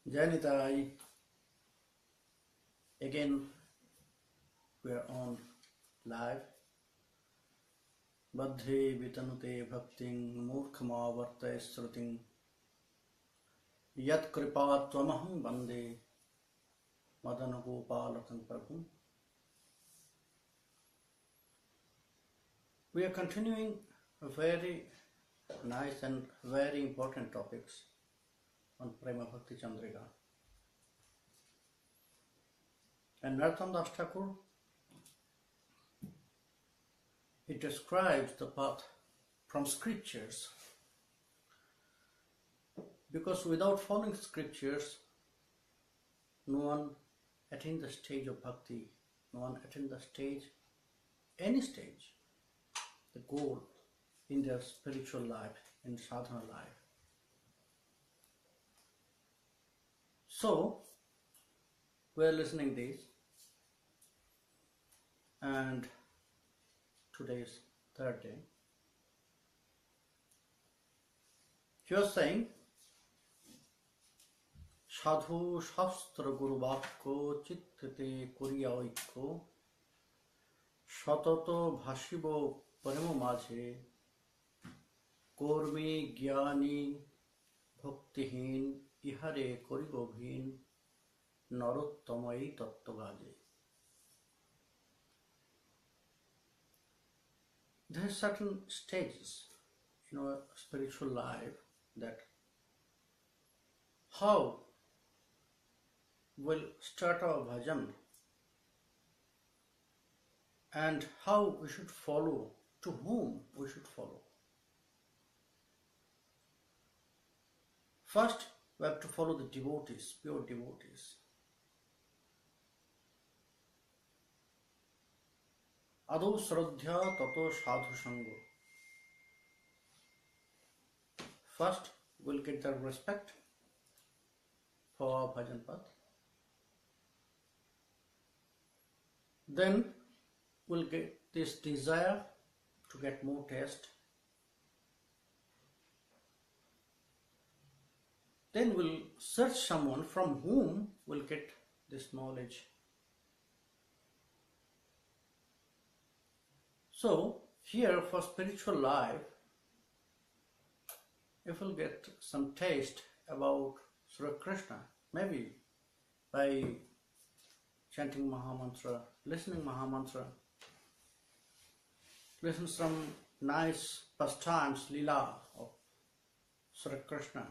Janitai, again we are on live. Badhe vitanute bhakting murkhama vartay sruting yat kripa tvamaham bande madanagopalakam prabhum. We are continuing very nice and very important topics on Prema Bhakti Candrika. And Narottam Thakur, it describes the path from scriptures, because without following scriptures, no one attains the stage of bhakti, no one attains the stage, any stage, the goal in their spiritual life, in sadhana life. So, we are listening this, and today is third day. He was saying, Sadhu Shastra Guru Vakko Chitte Kuriya Oikko Shatato Bhashibo Prema Majhe Kormi Gyani Bhaktihin Ihare Korigobhin Narottamai Tattvaje. There are certain stages in our spiritual life that how we'll start our bhajan and how we should follow, to whom we should follow. First, we have to follow the devotees, pure devotees. Ado Sraddhya Tato Sadhu Sango. First, we'll get the respect for our bhajan path. Then, we'll get this desire to get more taste. Then we'll search someone from whom we'll get this knowledge. So, here for spiritual life, if we'll get some taste about Sri Krishna, maybe by chanting Mahamantra, listening Mahamantra, listen some nice pastimes, Leela of Sri Krishna,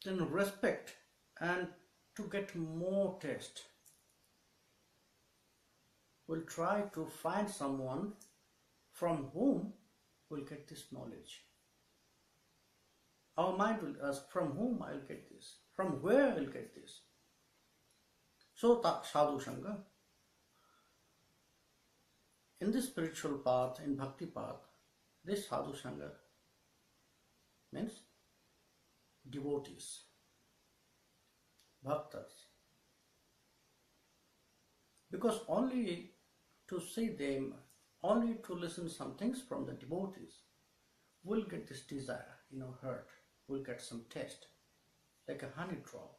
then respect and to get more taste, we'll try to find someone from whom we'll get this knowledge. Our mind will ask, from whom I'll get this? From where I'll get this? So, sadhu sangha. In this spiritual path, in bhakti path, this sadhu sangha means devotees, bhaktas. Because only to see them, only to listen some things from the devotees, we'll get this desire in our heart, we'll get some taste, like a honey drop.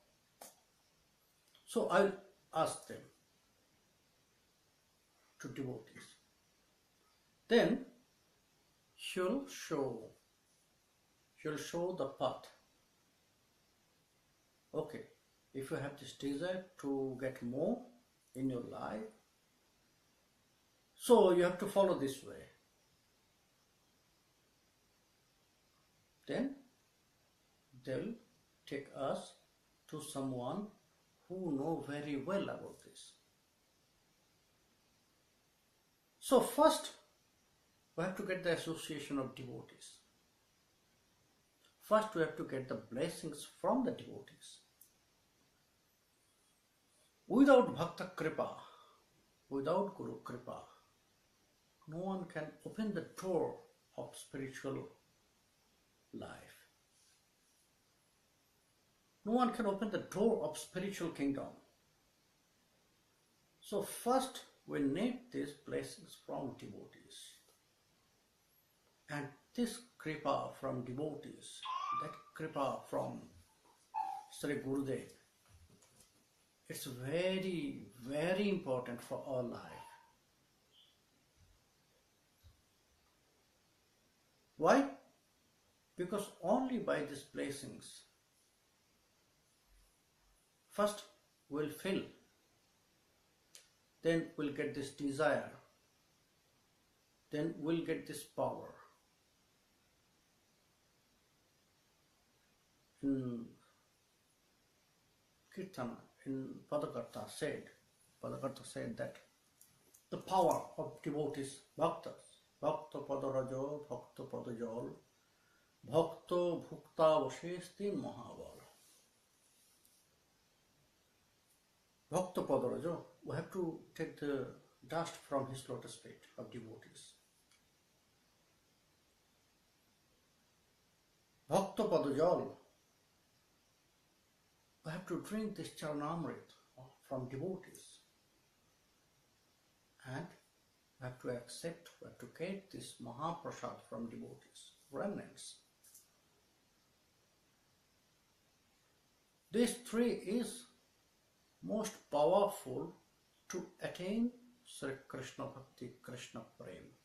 So I'll ask them to devotees. Then she'll show the path. Okay, if you have this desire to get more in your life, so you have to follow this way. Then they'll take us to someone who know very well about this. So first, we have to get the association of devotees. First, we have to get the blessings from the devotees. Without Bhakta Kripa, without Guru Kripa, no one can open the door of spiritual life. No one can open the door of spiritual kingdom. So first we need these blessings from devotees. And this kripa from devotees, that kripa from Sri Gurudev. It's very, very important for our life. Why? Because only by these blessings, first we'll fill, then we'll get this desire, then we'll get this power. In Kirtana, in Padakarta said that the power of devotees, bhaktas, bhakta padarajo, bhakta padajal, bhakta bhukta vashesti mahaval. Bhakta padarajo, we have to take the dust from his lotus feet of devotees. Bhakta padajal, we have to drink this charanamrit from devotees. And we have to accept, we have to get this Mahaprasad from devotees, remnants. This three is most powerful to attain Sri Krishna Bhakti, Krishna Prema.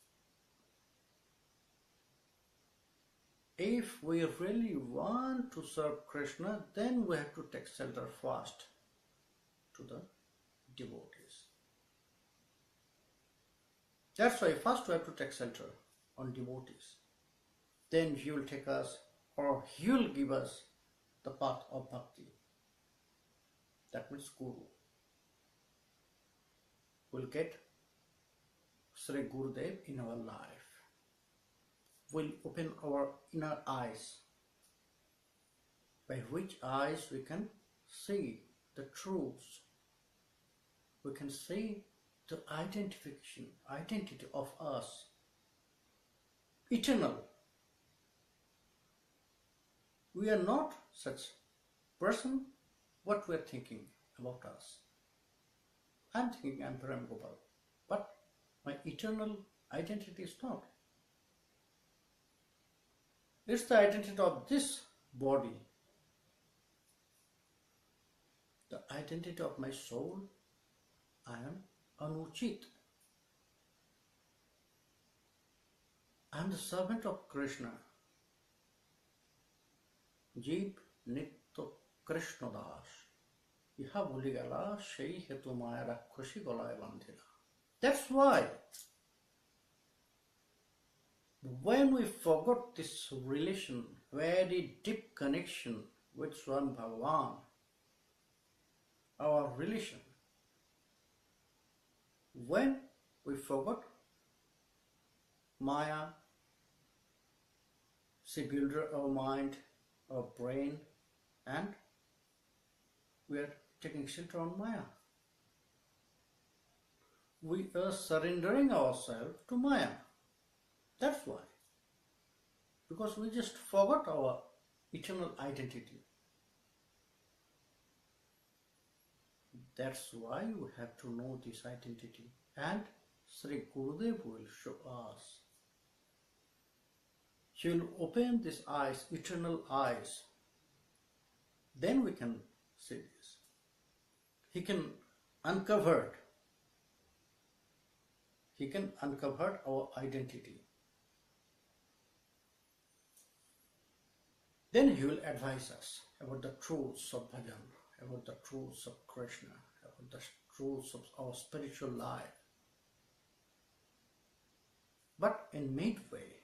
If we really want to serve Krishna, then we have to take shelter first to the devotees. That's why first we have to take shelter on devotees. Then he will take us, or he will give us the path of bhakti. That means Guru. We'll get Sri Gurudev in our life. Will open our inner eyes, by which eyes we can see the truths. We can see the identity of us, eternal. We are not such person what we are thinking about us. I'm thinking I'm Prema Gopal, but my eternal identity is not. It's the identity of this body. The identity of my soul, I am Anuchit. I am the servant of Krishna. Jeev Nitto Krishna Das. Iha Buligala Shei Hetu Maya Rakhoshi Golaya Bandhila. That's why when we forgot this relation, very deep connection with Swan Bhagavan, our relation, when we forgot Maya, she builds our mind, our brain, and we are taking shelter on Maya. We are surrendering ourselves to Maya. That's why. Because we just forgot our eternal identity. That's why we have to know this identity. And Sri Gurudev will show us. He will open these eyes, eternal eyes. Then we can see this. He can uncover our identity. Then he will advise us about the truths of bhajan, about the truths of Krishna, about the truths of our spiritual life. But in midway,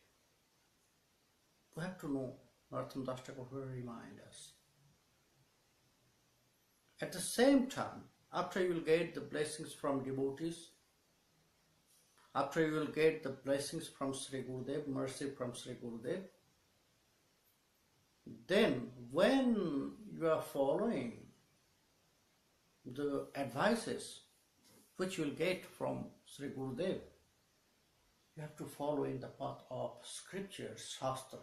we have to know, Narottam Das Thakur will remind us. At the same time, after you will get the blessings from devotees, after you will get the blessings from Sri Gurudev, mercy from Sri Gurudev, then when you are following the advices which you will get from Sri Gurudev, you have to follow in the path of scripture, Shastra.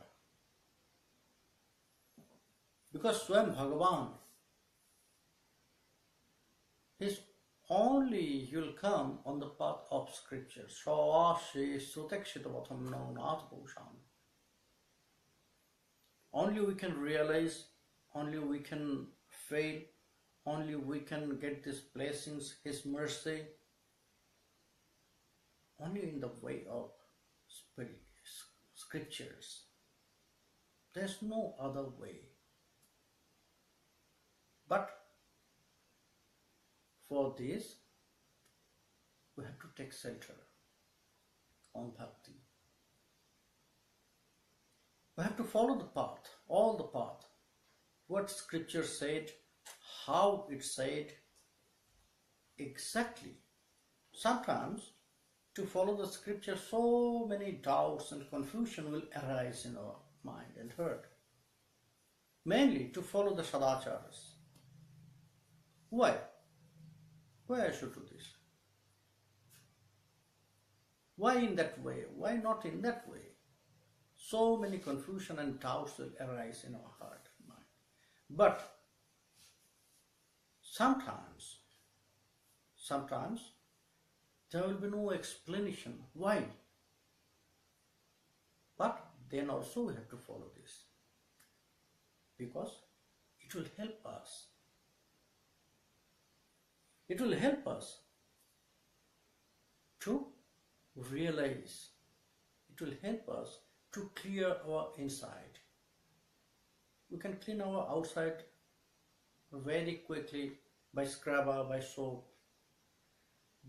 Because Swam Bhagavan, he will come on the path of scripture. Savashi Sutakshitavatham no Nath Bhusham. only we can realize, only we can fail, only we can get these blessings, His mercy, only in the way of spirit, scriptures. There's no other way. But for this, we have to take shelter on bhakti. We have to follow the path, all the path. What scripture said, how it said, exactly. Sometimes to follow the scripture, so many doubts and confusion will arise in our mind and heart. Mainly to follow the sadacharas. Why? Why I should do this? Why in that way? Why not in that way? So many confusion and doubts will arise in our heart and mind. But sometimes there will be no explanation why. But then also we have to follow this, because it will help us. It will help us to realize. It will help us to clear our inside. We can clean our outside very quickly by scrubber, by soap.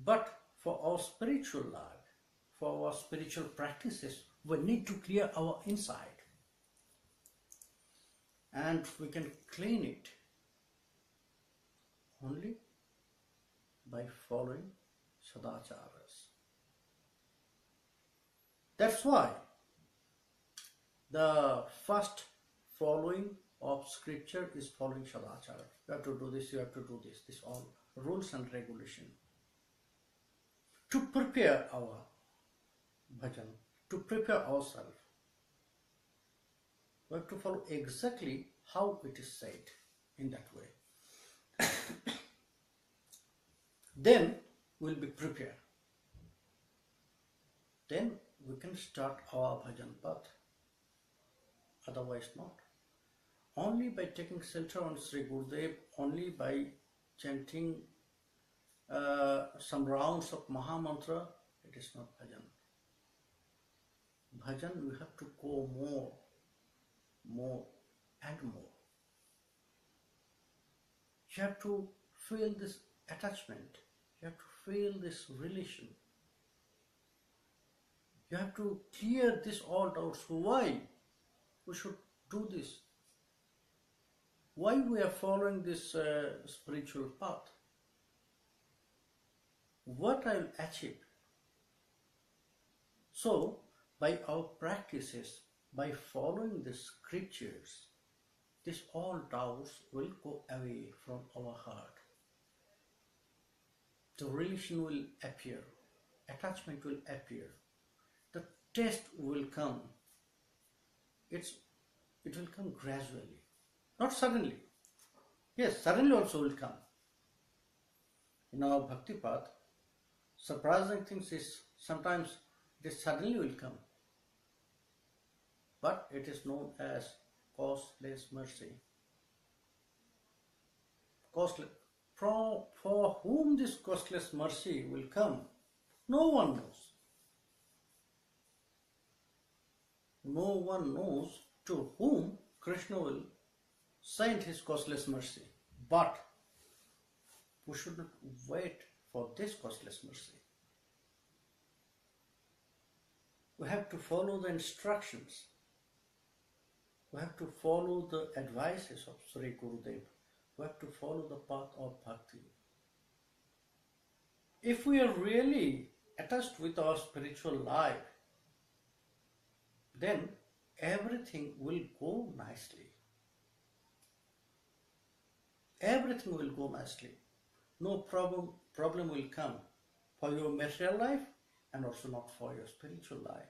But for our spiritual life, for our spiritual practices, we need to clear our inside. And we can clean it only by following sadacharas. That's why the first following of scripture is following sadachara. You have to do this, you have to do this. This all rules and regulation. To prepare our bhajan, to prepare ourselves, we have to follow exactly how it is said in that way. Then we'll be prepared. Then we can start our bhajan path. Otherwise not. Only by taking shelter on Sri Gurudev, only by chanting some rounds of Mahamantra, it is not bhajan. Bhajan, we have to go more and more. You have to feel this attachment. You have to feel this relation. You have to clear this all doubts. Why we should do this? Why we are following this spiritual path? What I will achieve? So, by our practices, by following the scriptures, this all doubts will go away from our heart. The relation will appear, attachment will appear, the taste will come. It will come gradually, not suddenly. Yes, suddenly also will come. In our bhakti path, surprising things is sometimes it suddenly will come. But it is known as causeless mercy. Causeless. For whom this causeless mercy will come, no one knows. No one knows to whom Krishna will send his causeless mercy. But we should not wait for this causeless mercy. We have to follow the instructions. We have to follow the advices of Sri Gurudev. We have to follow the path of bhakti. If we are really attached with our spiritual life, then everything will go nicely. Everything will go nicely. No problem will come for your material life and also not for your spiritual life.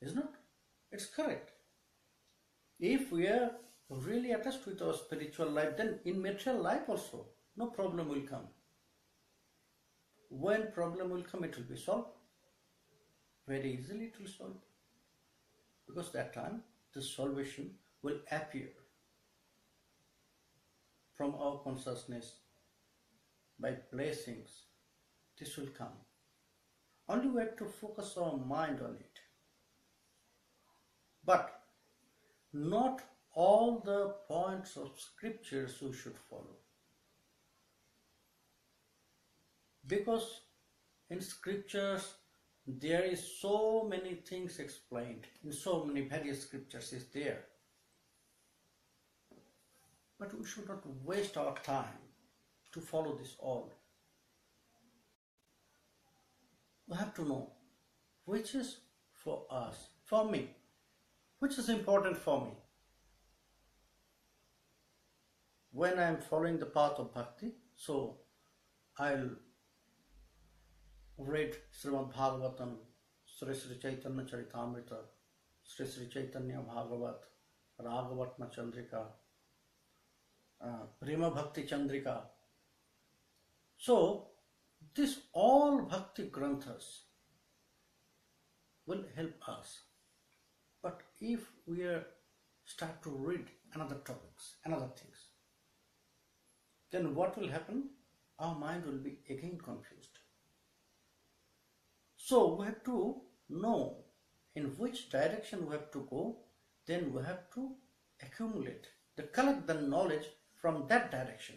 Isn't it? It's correct. If we are really attached with our spiritual life, then in material life also no problem will come. When problem will come, it will be solved. Very easily it will solve. because that time the salvation will appear from our consciousness by blessings. This will come. Only we have to focus our mind on it. But not all the points of scriptures we should follow. Because in scriptures there is so many things explained, in so many various scriptures is there. But we should not waste our time to follow this all. We have to know which is for us, for me, which is important for me. When I am following the path of bhakti, so I'll read Srimad Bhagavatam, Sri Chaitanya Charitamrita, Sri Chaitanya Bhagavat, Raganuga-bhakti Candrika, Prema Bhakti Candrika. So, this all bhakti granthas will help us. But if we start to read another topics, another things, then what will happen? Our mind will be again confused. So we have to know in which direction we have to go, then we have to accumulate, collect the knowledge from that direction,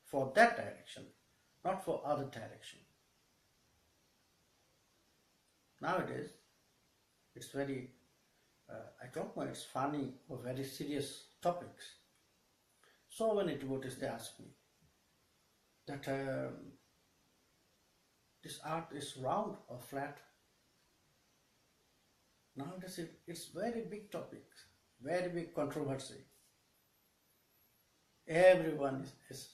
for that direction, not for other direction. Nowadays, it's very, I don't know, it's funny or very serious topics. So many devotees, they ask me that this earth is round or flat. Nowadays, it's very big topic, very big controversy. Everyone is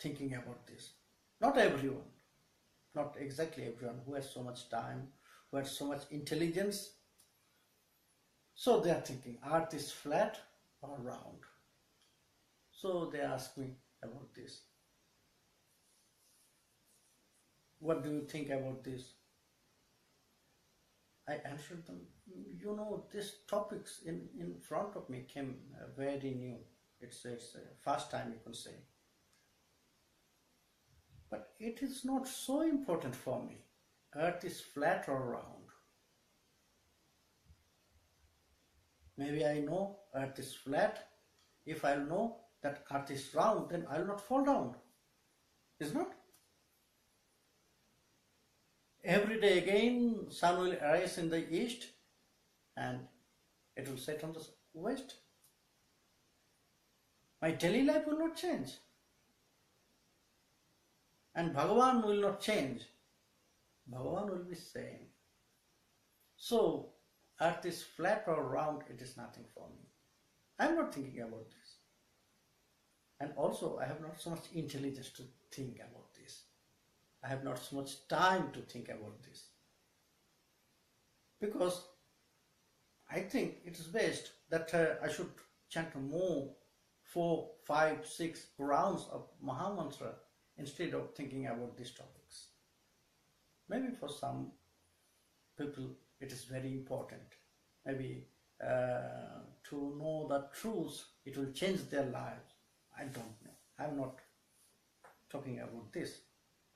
thinking about this. Not everyone, not exactly everyone who has so much time, who has so much intelligence. So they are thinking, earth is flat or round. So they ask me about this. What do you think about this? I answered them, you know, these topics in front of me came very new. It's first time you can say. But it is not so important for me. Earth is flat or round. Maybe I know earth is flat. If I know that earth is round, then I will not fall down. Is not? Every day again, sun will arise in the east and it will set on the west. My daily life will not change. And Bhagavan will not change. Bhagavan will be same. So, earth is flat or round, it is nothing for me. I am not thinking about this. And also, I have not so much intelligence to think about this. I have not so much time to think about this. Because I think it is best that I should chant more 4, 5, 6 rounds of Mahamantra instead of thinking about these topics. Maybe for some people it is very important. Maybe to know the truth, it will change their lives. I don't know. I am not talking about this.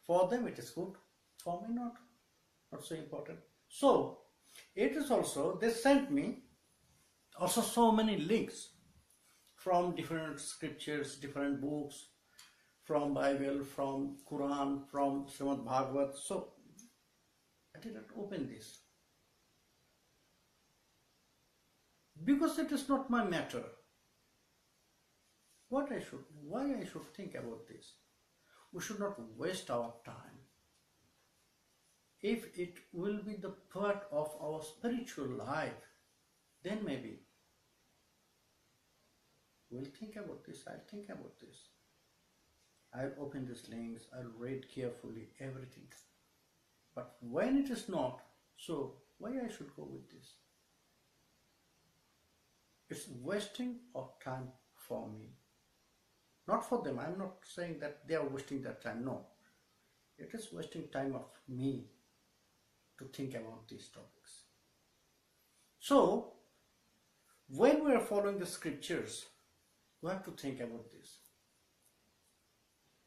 For them it is good, for me not so important. So, it is also, they sent me also so many links from different scriptures, different books, from Bible, from Quran, from Srimad Bhagavat. So, I did not open this. Because it is not my matter. Why I should think about this? We should not waste our time. If it will be the part of our spiritual life, then maybe we'll think about this, I'll think about this. I'll open these links, I'll read carefully everything. But when it is not, so why I should go with this? It's wasting of time for me. Not for them. I'm not saying that they are wasting their time. No. It is wasting time of me to think about these topics. So, when we are following the scriptures, we have to think about this.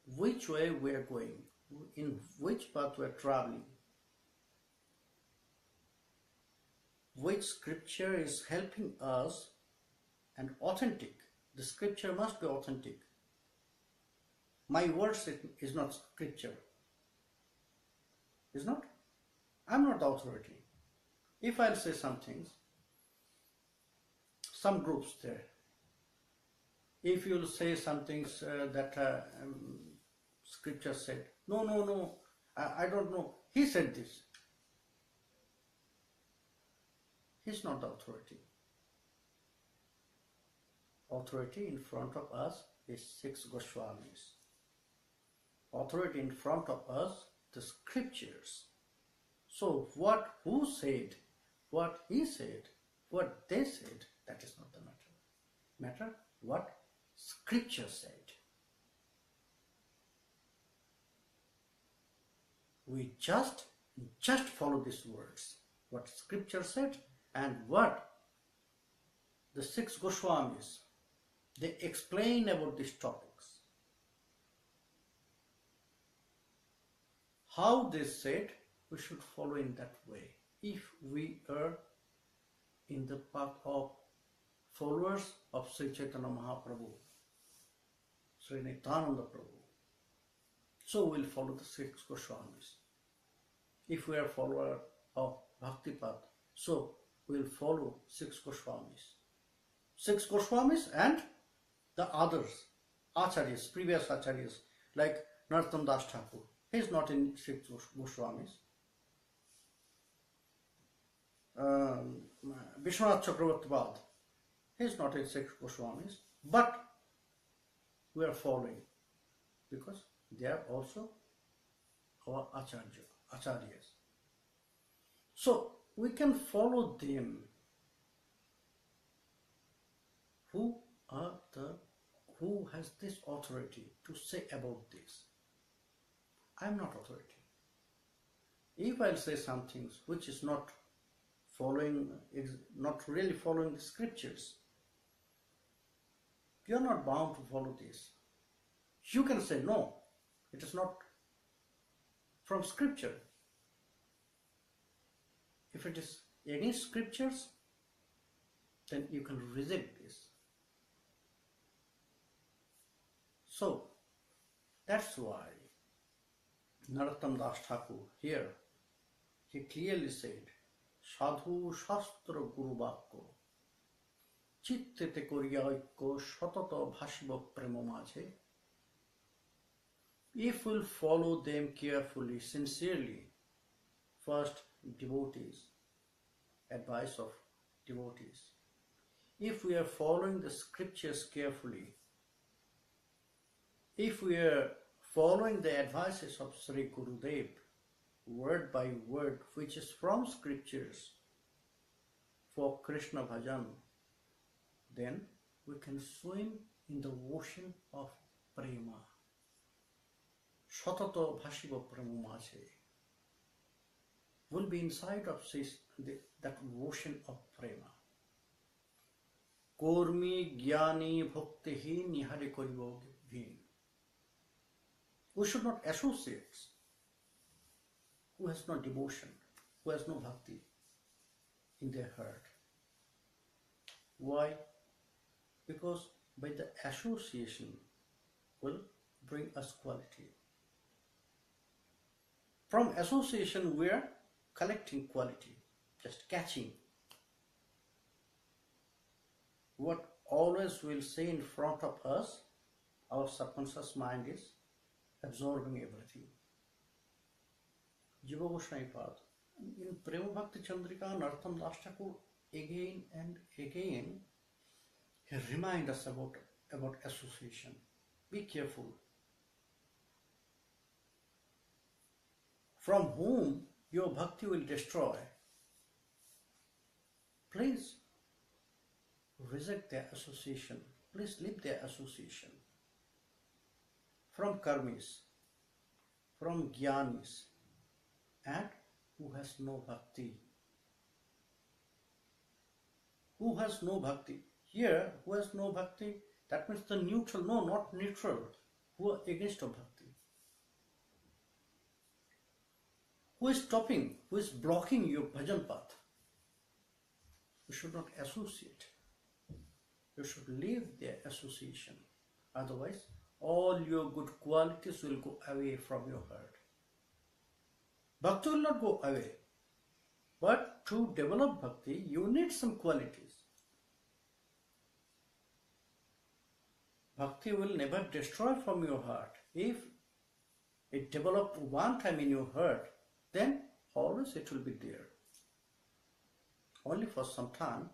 Which way we are going, in which path we are traveling, which scripture is helping us and authentic. The scripture must be authentic. My words is not scripture. Is not? I'm not the authority. If I'll say some things, some groups there, if you'll say some things that scripture said, no, I don't know, he said this. He's not the authority. Authority in front of us is 6 Goswamis. Authority in front of us, the scriptures. So who said, what he said, what they said, that is not the matter. Matter what scripture said. We just follow these words, what scripture said and what the 6 Goswamis, they explain about these topics. How they said, we should follow in that way. If we are in the path of followers of Sri Chaitanya Mahaprabhu, Sri Nityananda-Parivar, so we'll follow the 6 Goswamis. If we are follower of Bhakti path, so we'll follow 6 Goswamis. 6 Goswamis and the others, Acharyas, previous Acharyas, like Narottam Das Thakur. He is not in 6 Goswamis. Vishwanath Chakravarti, he is not in 6 Goswamis, but we are following because they are also our Acharyas. So we can follow them. Who has this authority to say about this? I am not authority. If I'll say some things which is not really following the scriptures, you are not bound to follow this. You can say no, it is not from scripture. If it is against scriptures, then you can reject this. So that's why Narottam Das Thakur here, he clearly said, Sadhu Shastra Guru Vakko Chittete Koriya Oikko Shatata Bhashiva Prema Majhe. If we'll follow them carefully, sincerely, first devotees, advice of devotees. If we are following the scriptures carefully, if we are following the advices of Sri Gurudev, word by word, which is from scriptures for Krishna Bhajan, then we can swim in the ocean of Prema. Shatata Bhashiva Prema Majhe. Will be inside of that ocean of Prema. Kormi Gyani Bhaktihi Nihare Koribo Vin. We should not associate who has no devotion, who has no bhakti in their heart. Why? Because by the association will bring us quality. From association we are collecting quality, just catching. What always we'll say in front of us, our subconscious mind is absorbing everything. Jiva Goswami Pad, in Prema Bhakti Candrika, Narottam Das Thakur again and again, he reminds us about association. Be careful. From whom your bhakti will destroy. Please reject their association. Please leave their association. From karmis, from jnanis, and who has no bhakti. Who has no bhakti? Here, who has no bhakti, that means the neutral, no, not neutral, who are against of bhakti. Who is stopping, who is blocking your bhajan path? You should not associate. You should leave their association. Otherwise, all your good qualities will go away from your heart. Bhakti will not go away. But to develop bhakti, you need some qualities. Bhakti will never destroy from your heart. If it develops one time in your heart, then always it will be there. Only for some time,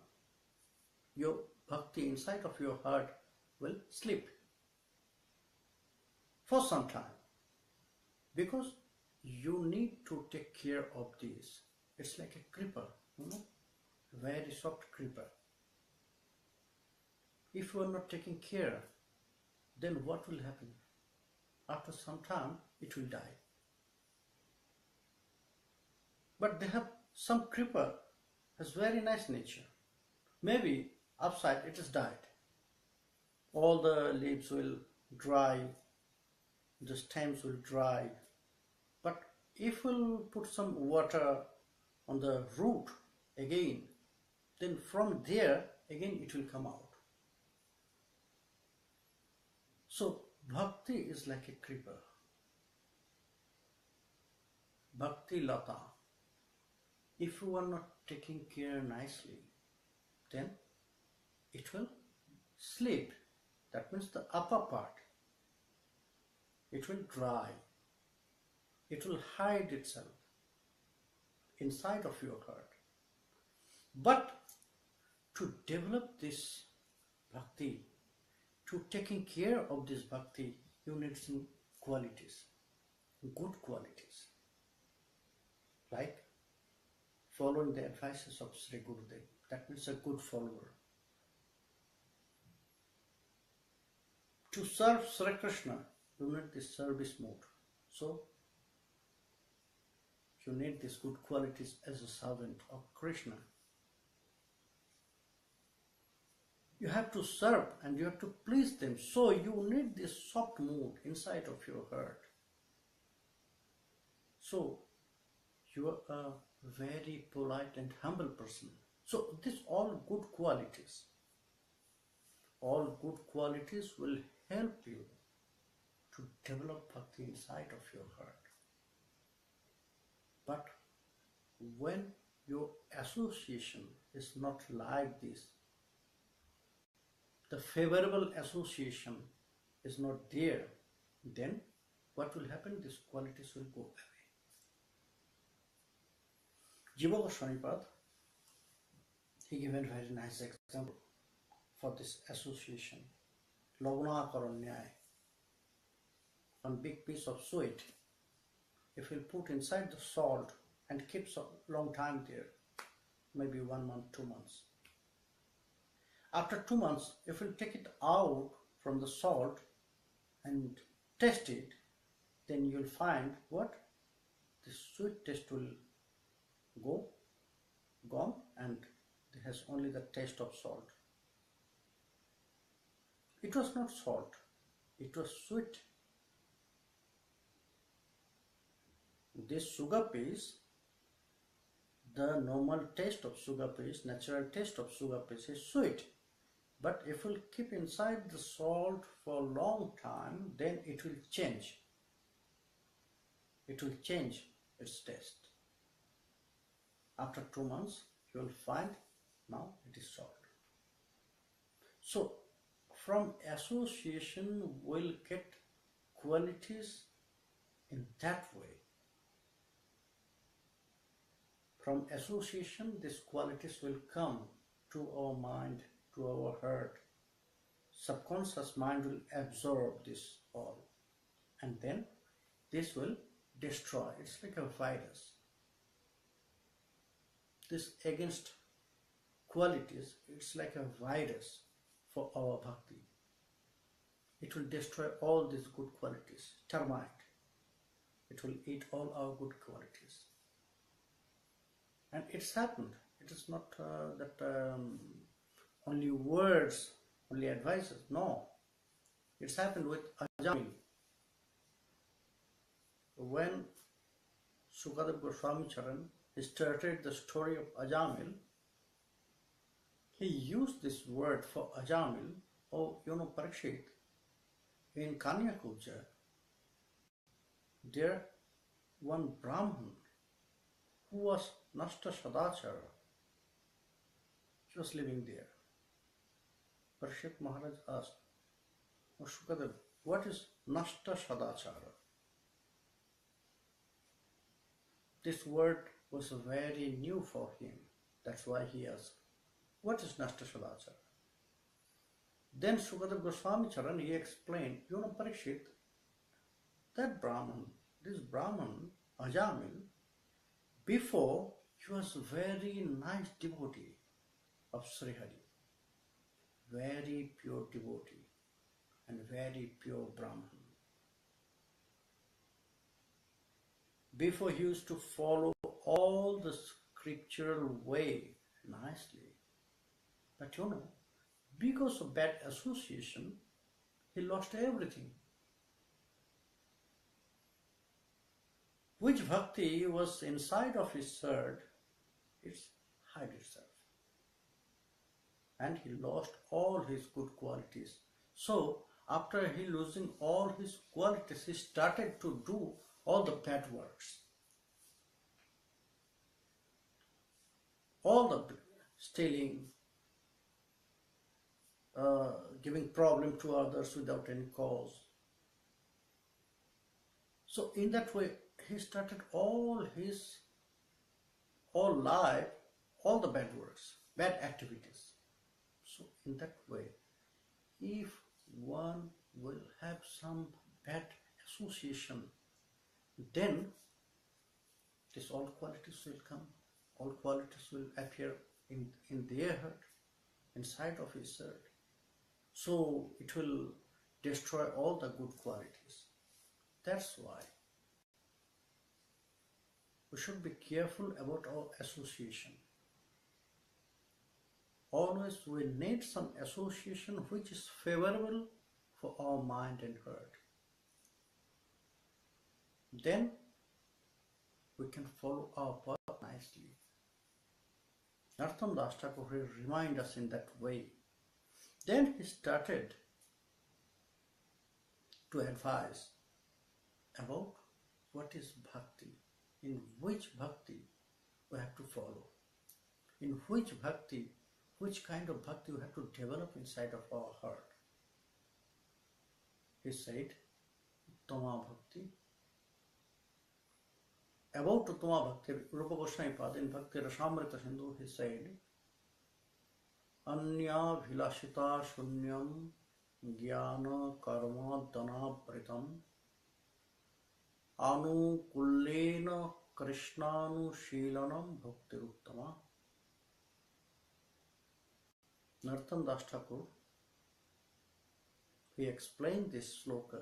your bhakti inside of your heart will sleep. For some time. Because you need to take care of this. It's like a creeper, very soft creeper. If you are not taking care, then what will happen? After some time, it will die. But they have some creeper has very nice nature. Maybe outside it is died. All the leaves will dry, the stems will dry. But if we'll put some water on the root again, then from there again it will come out. So bhakti is like a creeper. Bhakti lata. If you are not taking care nicely, then it will sleep. That means the upper part. It will dry. It will hide itself inside of your heart. But to develop this bhakti, to taking care of this bhakti, you need some qualities, good qualities, like following the advices of Sri Gurudev. That means a good follower. To serve Sri Krishna, you need this service mode. So, you need these good qualities as a servant of Krishna. You have to serve and you have to please them. So, you need this soft mood inside of your heart. So, you are a very polite and humble person. So, these all good qualities. All good qualities will help you to develop bhakti inside of your heart. But when your association is not like this, the favorable association is not there, then what will happen? These qualities will go away. Jiva Goswami, he gave a very nice example for this association. Lavana Karanyaya. One big piece of sweet, if you put inside the salt and keeps a long time there, maybe 1 month, 2 months. After 2 months, if you take it out from the salt and taste it, then you'll find what? The sweet taste will gone, and it has only the taste of salt. It was not salt, it was sweet. This sugar paste, the normal taste of sugar paste, natural taste of sugar paste is sweet. But if we keep inside the salt for a long time, then it will change. It will change its taste. After 2 months, you will find now it is salt. So, from association, we'll get qualities in that way. From association, these qualities will come to our mind, to our heart. Subconscious mind will absorb this all. And then this will destroy. It's like a virus. This against qualities, it's like a virus for our bhakti. It will destroy all these good qualities. Termite. It will eat all our good qualities. And it's happened. It is not that only words, only advices. No. It's happened with Ajamil. When Sukadeva Goswami Charan started the story of Ajamil, he used this word for Ajamil. Oh, Parikshit, in Kanyakuja, there one Brahman who was Nashta Sadachara, he was living there. Parikshit Maharaj asked, oh Sukadeva, what is Nashta Sadachara? This word was very new for him. That's why he asked, what is Nashta Sadachara? Then Sukadeva Goswami Charan, he explained, Parikshit, that Brahman, this Brahman, Ajamil, before he was a very nice devotee of Sri Hari, very pure devotee and very pure Brahman. Before he used to follow all the scriptural way nicely. But because of bad association, he lost everything. Which bhakti was inside of his heart, it hid itself. And he lost all his good qualities. So, after he losing all his qualities, he started to do all the bad works. All the stealing, giving problem to others without any cause. So in that way, he started all life, all the bad works, bad activities. So in that way, if one will have some bad association, then these all qualities will come, all qualities will appear in their heart, inside of his heart. So it will destroy all the good qualities. That's why we should be careful about our association. Always we need some association which is favorable for our mind and heart. Then we can follow our path nicely. Narottam Das Thakur will remind us in that way. Then he started to advise about what is bhakti, in which bhakti we have to follow, in which bhakti, which kind of bhakti we have to develop inside of our heart. He said, Uttama Bhakti. About Uttama Bhakti, Rupa Goswami Pad in Bhakti Rasamrita Sindhu, he said, Anya Vilashita Shunyam Jnana Karma Dana Pritam Anu Kullena Krishnanu Shilanam Bhakti Uttama. Narottam Das Thakur, he explained this sloka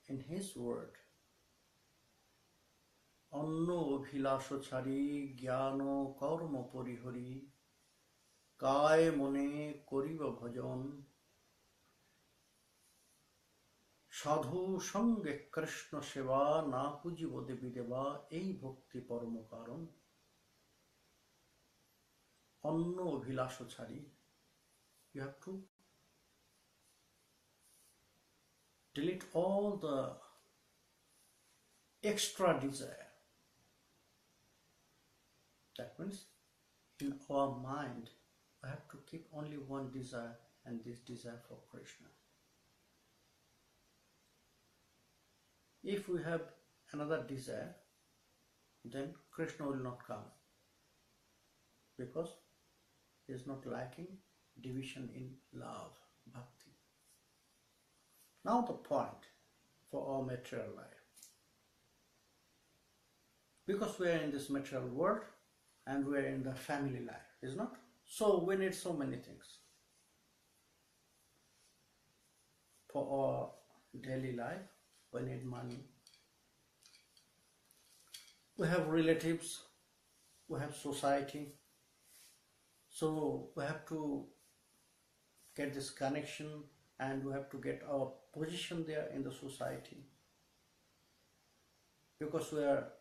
in his word. Anno Bhilasho Chari Jnano Karma Porihari Kay Mone Koriva Bhajan Sadhu Sange Krishna Seva Na Pujibo Devi Deva Ei Bhakti Paramo Karan. Anno Bhilasho Chari, you have to delete all the extra desire. That means in our mind we have to keep only one desire, and this desire for Krishna. If we have another desire, then Krishna will not come, because he is not lacking division in love, bhakti. Now the point for our material life. Because we are in this material world and we are in the family life, is not? So we need so many things. For our daily life, we need money. We have relatives, we have society. So we have to get this connection, and we have to get our position there in the society, because we are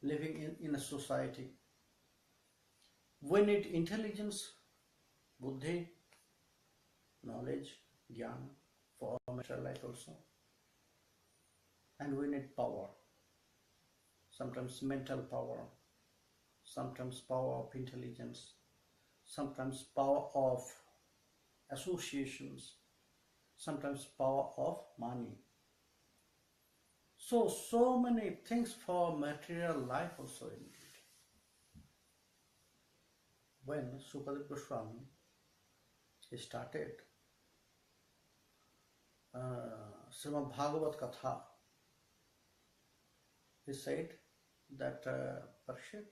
living in a society. We need intelligence, buddhi, knowledge, jnana for our material life also. And we need power, sometimes mental power, sometimes power of intelligence, sometimes power of associations, sometimes power of money. So many things for material life also indeed. When Sukadeva Goswami started Srimad Bhagavat Katha, he said that Parikshit,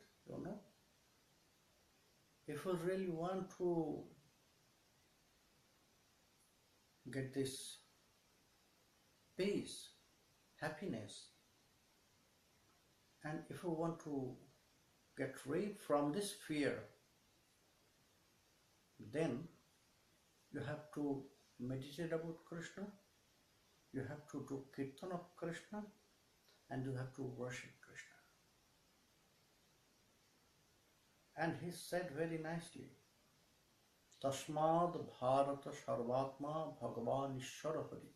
if you really want to get this peace, happiness, and if you want to get rid from this fear, then you have to meditate about Krishna, you have to do kirtan of Krishna, and you have to worship Krishna. And he said very nicely, Tasmad Bharata Sarvatma Bhagavan Ishvara Hari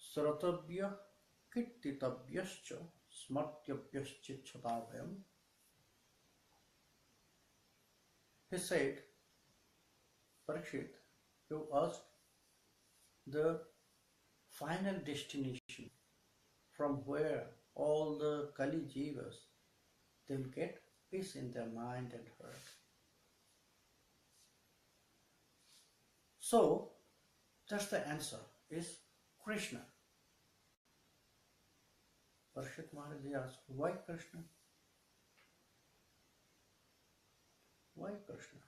Sratabhya Kirtitabhyascha Smartyabhyaschichadabhyam. He said, Parikshit, you asked the final destination from where all the Kali Jivas, they will get peace in their mind and heart. So, that's the answer, is Krishna. Parikshit Maharaj asked, why Krishna? Why Krishna?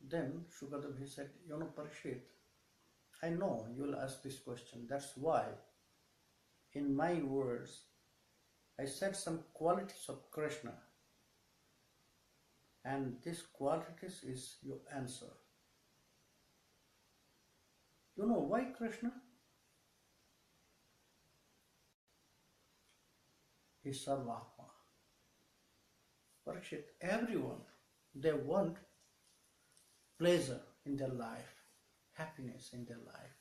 Then Shukadeva said, Parikshit, I know you will ask this question. That's why in my words I said some qualities of Krishna, and these qualities is your answer. You know why Krishna? He is Sarvatma. Parikshit, everyone, they want pleasure in their life, happiness in their life.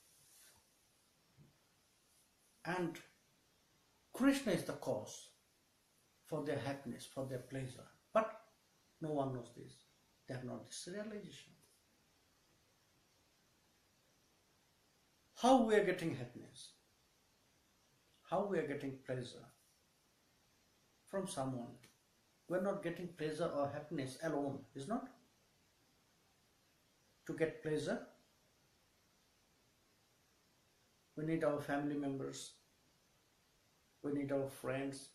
And Krishna is the cause for their happiness, for their pleasure. But no one knows this. They have not this realization. How we are getting happiness? How we are getting pleasure? From someone. We are not getting pleasure or happiness alone, is not? To get pleasure, we need our family members, we need our friends.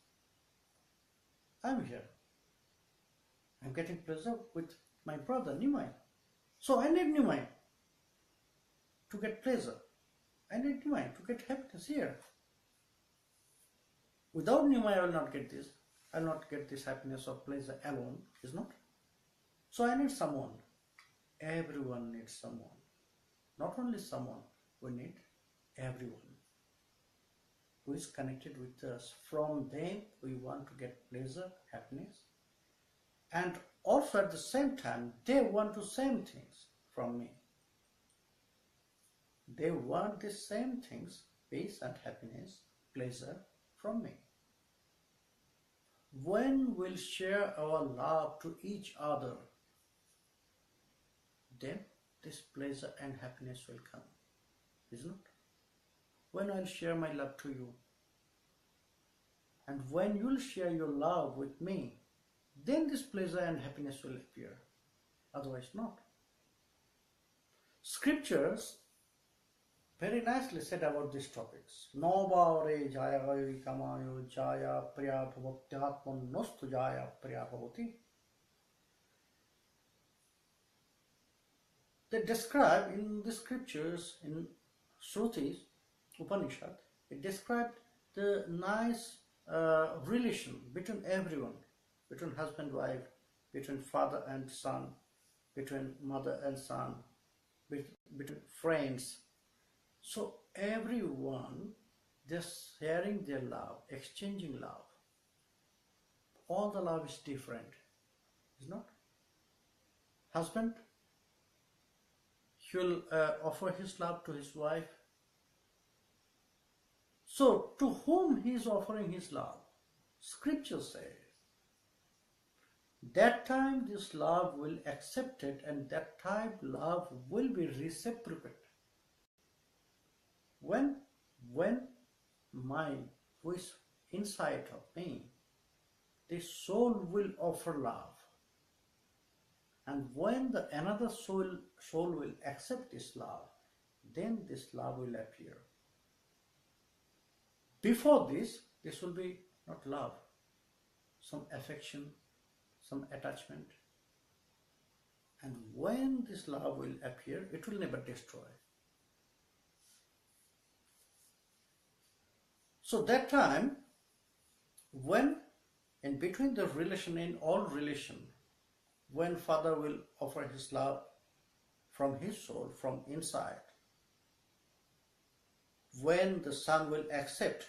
I'm here. I'm getting pleasure with my brother Nimai. So I need Nimai to get pleasure. I need Nimai to get happiness here. Without Nimai, I will not get this. I will not get this happiness or pleasure alone, is not? So I need someone. Everyone needs someone. Not only someone, we need everyone who is connected with us. From them, we want to get pleasure, happiness. And also at the same time, they want the same things from me. They want the same things, peace and happiness, pleasure from me. When we'll share our love to each other, then this pleasure and happiness will come, isn't it? When I'll share my love to you, and when you'll share your love with me, then this pleasure and happiness will appear, otherwise not. Scriptures very nicely said about these topics. Nobare jaya kamayo jaya priya bhavatyatman nostu jaya priya bhavati. They describe in the scriptures, in Shrutis, Upanishad, it described the nice relation between everyone, between husband and wife, between father and son, between mother and son, between friends. So everyone just sharing their love, exchanging love. All the love is different, is not? Husband, he'll offer his love to his wife. So to whom he is offering his love? Scripture says, that time this love will accept it, and that time love will be reciprocated. When mind, who is inside of me, the soul will offer love. And when another soul will accept this love, then this love will appear. Before this will be not love, some affection, some attachment. And when this love will appear, it will never destroy. So that time, when in between the relation, in all relation, when father will offer his love from his soul, from inside, when the son will accept,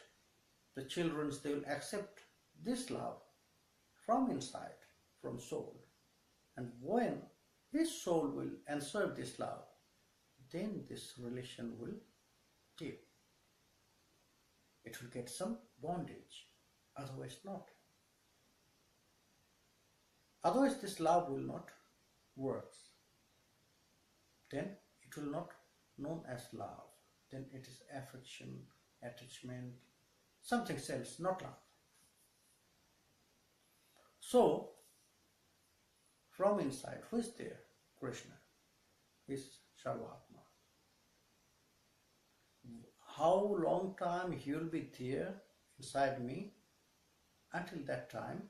the children, they will accept this love from inside, from soul. And when his soul will answer this love, then this relation will deep. It will get some bondage, otherwise not. Otherwise this love will not work. Then it will not known as love. Then it is affection, attachment, something else, not love. So, from inside, who is there? Krishna is Sarvatma. How long time he will be there inside me? Until that time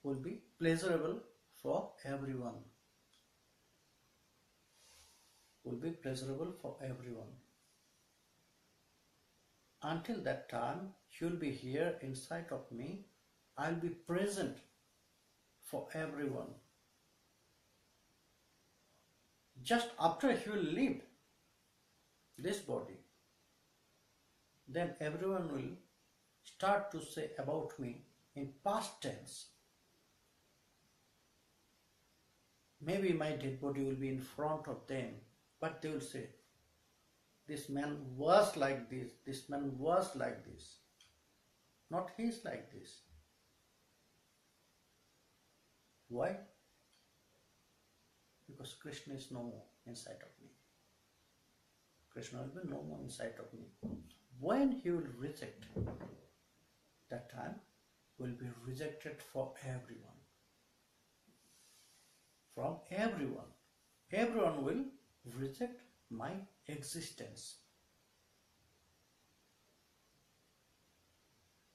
will be pleasurable for everyone. Will be pleasurable for everyone. Until that time, he will be here inside of me. I'll be present for everyone. Just after he will leave this body, then everyone will start to say about me in past tense. Maybe my dead body will be in front of them, but they will say, this man was like this man was like this. Not he is like this. Why? Because Krishna is no more inside of me. Krishna will be no more inside of me. When he will reject, that time will be rejected for everyone. From everyone. Everyone will reject my existence.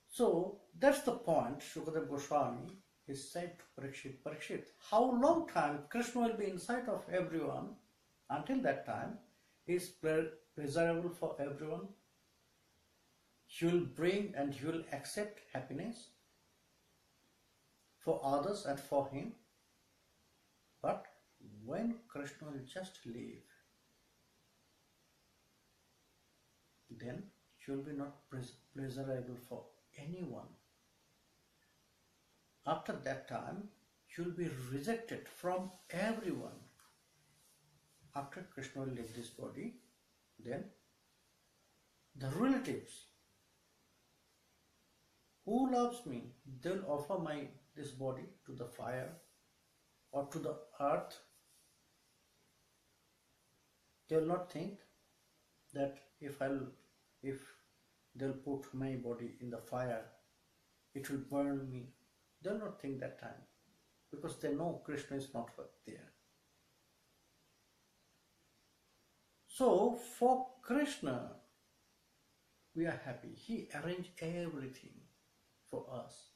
So that's the point. Shukadeva Goswami is said to Parikshit, Parikshit, how long time Krishna will be inside of everyone? Until that time, he is pleasurable for everyone. He will bring and he will accept happiness for others and for him. But when Krishna will just leave, then he will be not pleasurable for anyone. After that time, he will be rejected from everyone. After Krishna will leave this body, then the relatives who loves me, they will offer this body to the fire or to the earth. They will not think that if they'll put my body in the fire, it will burn me. They will not think that time, because they know Krishna is not there. So for Krishna, we are happy. He arranged everything for us.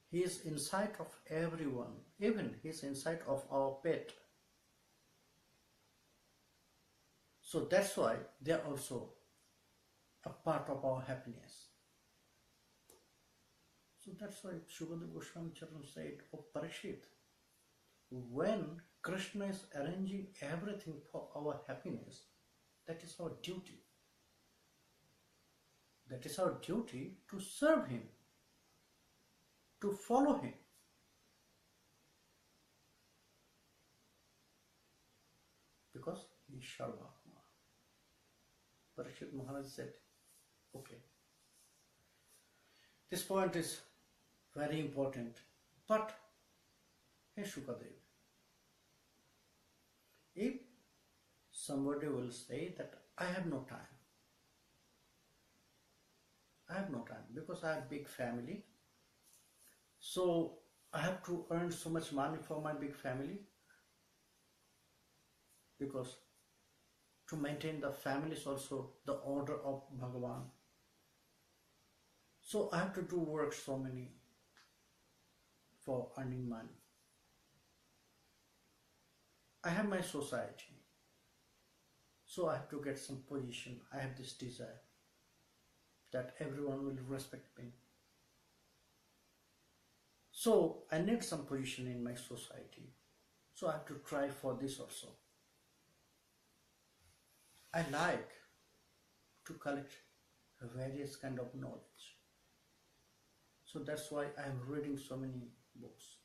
He is inside of everyone, even he is inside of our pet. So that's why they are also a part of our happiness. So that's why Shukadeva Goswami Charan said, "Oh Parikshit, when Krishna is arranging everything for our happiness, that is our duty. That is our duty to serve him, to follow him." Because he is Sarvatma. Parikshit Maharaj said, okay, this point is very important, but hey Shukadeva, if somebody will say that I have no time because I have big family, so I have to earn so much money for my big family, because to maintain the family is also the order of Bhagavan. So I have to do work so many for earning money. I have my society, so I have to get some position. I have this desire that everyone will respect me. So I need some position in my society. So I have to try for this also. I like to collect various kind of knowledge. So that's why I am reading so many books.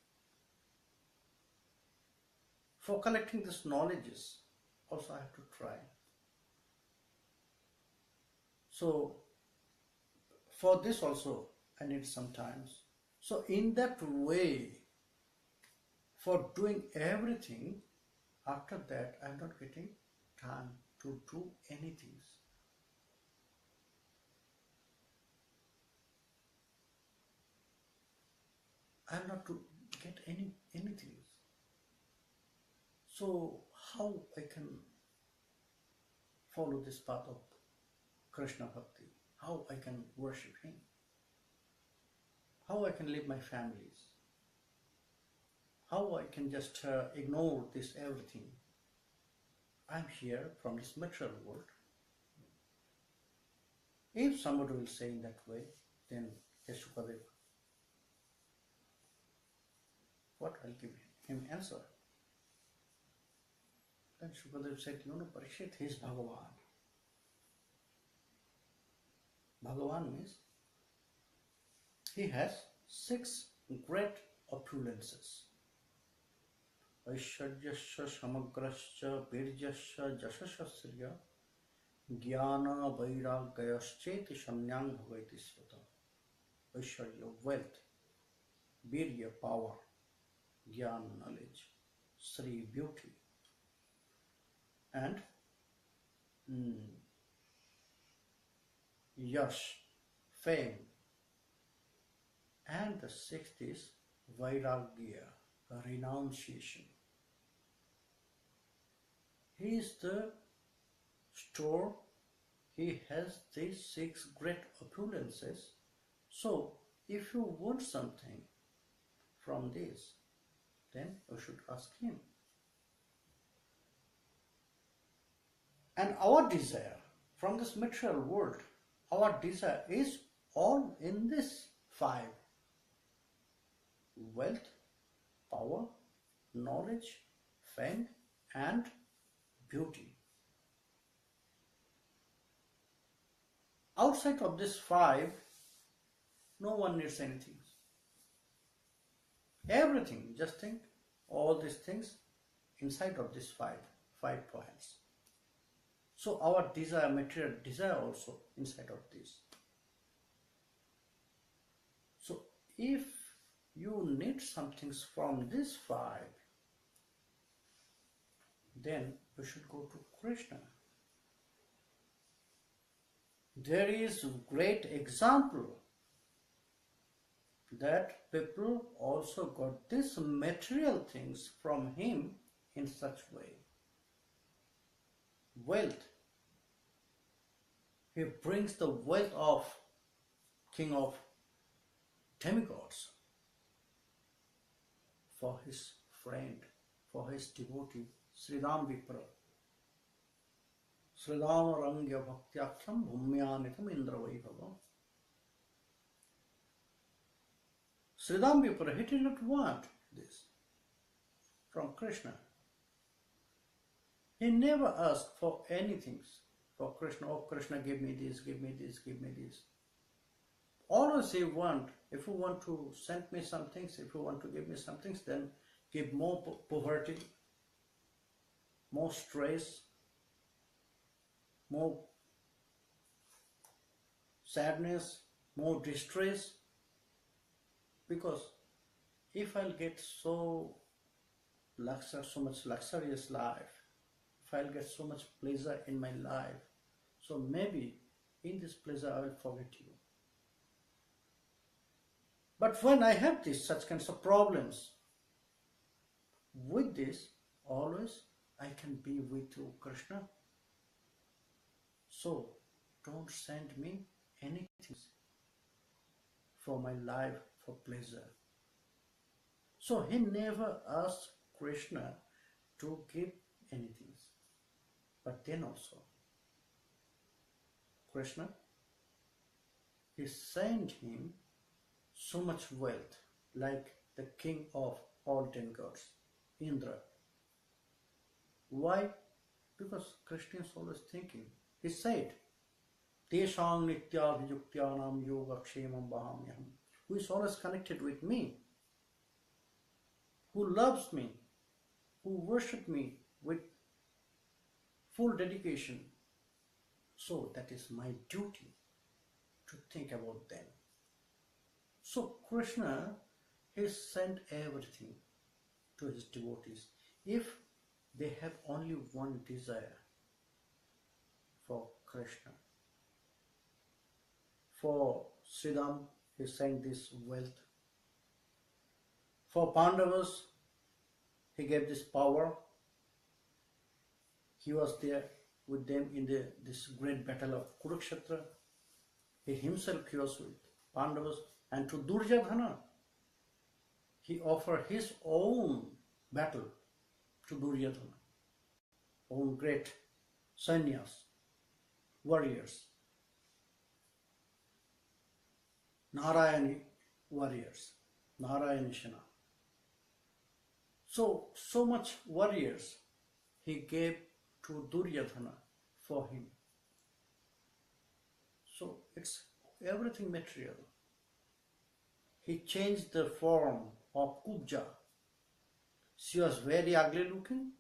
For collecting these knowledges, also I have to try. So for this also I need some time. So in that way, for doing everything, after that I am not getting time to do anything. I am not to get anything. So how I can follow this path of Krishna Bhakti? How I can worship him? How I can live my families? How I can just ignore this everything? I'm here from this material world. If somebody will say in that way, then yes, Shukadeva, what I'll give him answer? Then Shukadeva said, Parikshit, he is Bhagavan. Bhagavan means he has 6 great opulences. Aishwaryasya samagrasya virjasya jasasya jnana vairagyayascheti samyang bhavaiti svata. Aishwarya, wealth; virya, power; jnana, knowledge; Shree, beauty; and yash, fame; and the 6th is vairagya, renunciation. He is the store. He has these 6 great opulences. So if you want something from this, then you should ask him. And our desire from this material world, our desire is all in this 5: wealth, power, knowledge, fame, and beauty. Outside of this 5, no one needs anything. Everything, just think, all these things inside of this 5 points. So our desire, material desire also inside of this. So if you need some things from this 5, then you should go to Krishna. There is a great example that people also got these material things from him in such way. Wealth. He brings the wealth of king of demigods for his friend, for his devotee, Sridham Vipra. Sridham raganuga-bhakti bhumyanitam indra vaibhava. Sridam Vipura, he did not want this from Krishna. He never asked for anything for Krishna. Oh, Krishna, give me this, give me this, give me this. Always he want, if you want to send me some things, if you want to give me some things, then give more poverty, more stress, more sadness, more distress. Because if I'll get so much luxurious life, if I'll get so much pleasure in my life, so maybe in this pleasure I will forget you. But when I have such kinds of problems, with this, always I can be with you, Krishna. So don't send me anything for my life, for pleasure. So he never asked Krishna to give anything. But then also, Krishna, he sent him so much wealth, like the king of all 10 gods, Indra. Why? Because Krishna is always thinking. He said, Teshang nityabhijukyanam yogakshemam bahamyam, who is always connected with me, who loves me, who worships me with full dedication. So that is my duty to think about them. So Krishna, he sent everything to his devotees. If they have only one desire for Krishna, for Sridam, he sent this wealth. For Pandavas, he gave this power. He was there with them in this great battle of Kurukshetra. He himself was with Pandavas. And to Duryodhana, he offered his own battle to Duryodhana, own great sannyas, warriors, Narayani warriors, Narayani Shana. So much warriors he gave to Duryodhana for him. So it's everything material. He changed the form of Kubja. She was very ugly looking,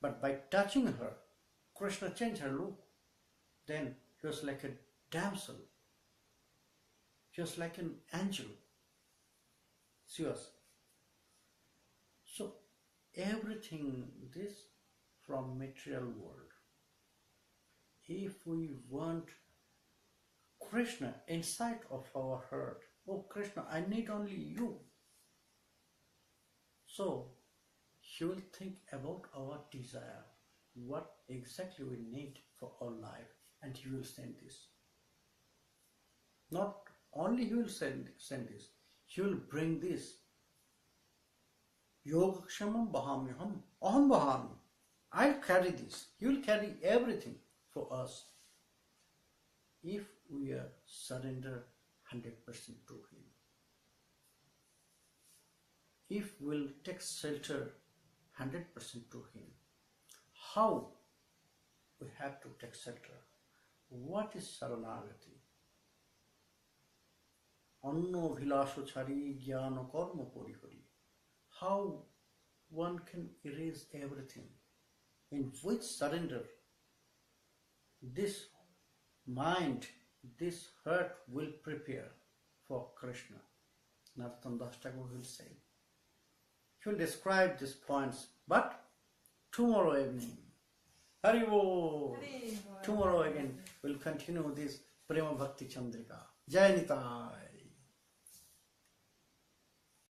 but by touching her, Krishna changed her look. Then she was like a damsel. She was like an angel. She was. So everything this from material world. If we want Krishna inside of our heart, oh Krishna, I need only you. So he will think about our desire, what exactly we need for our life, and he will send this. Not only he will send this, he will bring this. Yogakshamam bahamyaham aham bahami. I'll carry this. He will carry everything for us if we are surrendered 100% to him. If we'll take shelter 100% to him, how we have to take shelter? What is Saranagati? Anno bhilasho chari jnana karma porihari. How one can erase everything? In which surrender this mind, this heart will prepare for Krishna. Narottam Das Thakur will say. He will describe these points, but tomorrow evening, Hari Bo, tomorrow again we'll continue this Prema Bhakti Candrika. Jai Nitai.